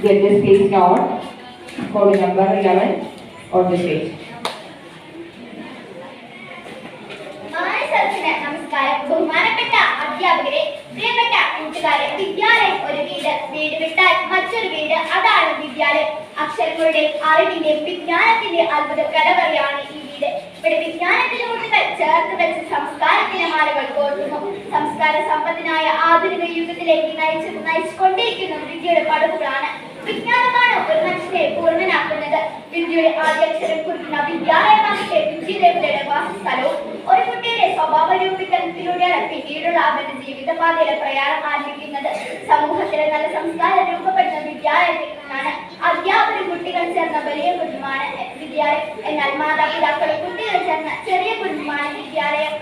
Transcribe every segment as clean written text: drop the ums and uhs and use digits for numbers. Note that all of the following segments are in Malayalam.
get the stage now. Code number 11 on the stage. നമസ്കാരം. ബഹുമാനപ്പെട്ട അധ്യാപകരെ, പ്രിയപ്പെട്ട കൂട്ടുകാരെ, വിദ്യാലയം ഒരു വീട്, വീട് വിട്ടാൽ മറ്റൊരു വീട്, അതാണ് വിദ്യാലയം. അക്ഷരങ്ങളുടെ അറിവിന്റെ വിജ്ഞാനത്തിന്റെ അത്ഭുത കലവറയാണ് ഈ വീട്. ഇവിടെ വിജ്ഞാനത്തിന്റെ മുട്ടുകൾ ചേർത്ത് വെച്ച് സംസ്കാരത്തിന്റെ മാലകൾ കോർക്കുന്നു. സംസ്കാര സമ്പന്നനായ ആധുനിക യുഗത്തിലേക്ക് നയിച്ചുകൊണ്ടിരിക്കുന്ന വിദ്യയുടെ പടവുകളാണ്. വിജ്ഞാനമാണ് ഒരു മനുഷ്യനെ പൂർണ്ണനാക്കുന്നത്. വിദ്യയുടെ ആദ്യാക്ഷരം കുറിക്കുന്ന വിദ്യാലയമാകട്ടെ വിദ്യയുടെ വാസസ്ഥലവും ഒരു കുട്ടിയുടെ സ്വഭാവ രൂപീകരണത്തിലൂടെയാണ് പിന്നീടുള്ള അവന്റെ ജീവിതപാതയിലെ പ്രയാണം ആരംഭിക്കുന്നത്. സമൂഹത്തിലെ നല്ല സംസ്കാരം രൂപപ്പെടുന്ന വിദ്യാലയത്തിൽ നിന്നാണ്. അധ്യാപകരും കുട്ടികൾ ചേർന്ന വലിയ കുടുംബമാണ് വിദ്യാലയം. എന്നാൽ മാതാപിതാക്കളും കുട്ടികൾ ചേർന്ന ചെറിയ കുടുംബമാണ് വിദ്യാലയം.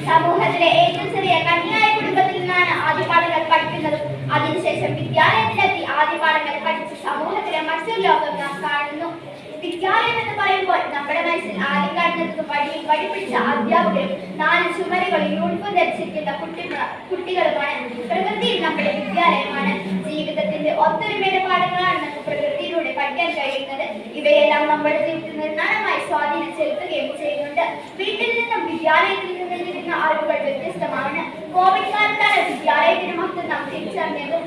സമൂഹത്തിലെ ഏറ്റവും ചെറിയ കന്യായ കുടുംബത്തിൽ നിന്നാണ് ആദ്യപാഠങ്ങൾ പഠിക്കുന്നത്. അതിനുശേഷം വിദ്യാലയത്തിലെത്തി ആദ്യപാഠങ്ങൾ പഠിച്ച് സമൂഹത്തിലെ മറ്റൊരു ലോകം നാം കാണുന്നു. വിദ്യാലയം എന്ന് പറയുമ്പോൾ നമ്മുടെ മനസ്സിൽ ആദ്യം കാണുന്നത് വടി പിടിച്ച അധ്യാപകരും 4 ചുമരുകളിൽ യൂണിഫോം ധരിച്ചിരിക്കുന്ന കുട്ടികളുമാണ്. പ്രകൃതിയിൽ നമ്മുടെ വിദ്യാലയമാണ്. ജീവിതത്തിന്റെ ഒത്തൊരുമയുടെ പാഠങ്ങളാണ് നമുക്ക് പ്രകൃതിയിലൂടെ പഠിക്കാൻ കഴിയുന്നത്. ഇവയെല്ലാം നമ്മുടെ ജീവിതത്തിൽ നിർണായകമായി സ്വാധീനം ചെലുത്തുകയും ചെയ്യുന്നുണ്ട്. വീട്ടിൽ നിന്നും വിദ്യാലയത്തിൽ നിന്നും ലഭിക്കുന്ന അറിവുകൾ വ്യത്യസ്തമാണ്. കോവിഡ് കാലത്താണ് വിദ്യാലയത്തിന് മൊത്തം നാം തിരിച്ചറിഞ്ഞതും.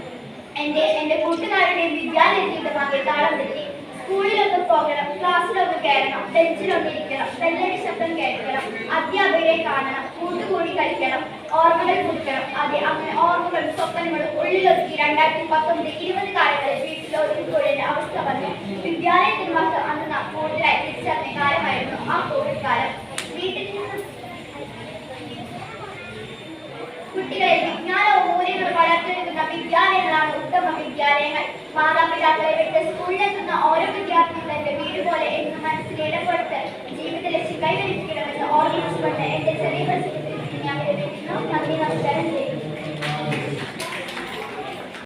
എന്റെ കൂട്ടുകാരുടെ വിദ്യാലയ ജീവിതമാകെ താളം തെറ്റി. സ്കൂളിലൊക്കെ പോകണം, ക്ലാസ്സിലൊക്കെ കയറണം, ബെഞ്ചിലൊക്കെ ഇരിക്കണം, ബെല്ലടി ശബ്ദം കേൾക്കണം, അധ്യാപകരെ കാണണം, കൂട്ടുകൂടി കളിക്കണം, ഓർമ്മകൾ കുറിക്കണം. അതെ, അങ്ങനെ ഓർമ്മകളും സ്വപ്നങ്ങളും ഉള്ളിലൊതുക്കി 2019-20 കാലങ്ങളിൽ വീട്ടിലൊതുക്കിക്കൊള്ളുന്ന അവസ്ഥ വന്നു. വിദ്യാലയത്തിന് മാത്രം അന്ന് നാം കൂടുതലായി തിരിച്ചറിഞ്ഞ കാലമായിരുന്നു ആ കോവിഡ് കാലം. വീട്ടിൽ നിന്ന് കുട്ടികളെ വിജ്ഞാനവും മൂല്യങ്ങളും വളർത്തിയെടുക്കുന്ന വിദ്യാലയങ്ങളാണ് ഉത്തമ വിദ്യാലയങ്ങൾ. മാതാപിതാക്കളെ വിട്ട് സ്കൂളിലെത്തുന്ന ഓരോ വിദ്യാർത്ഥികളും തന്റെ വീട് പോലെ എന്ന്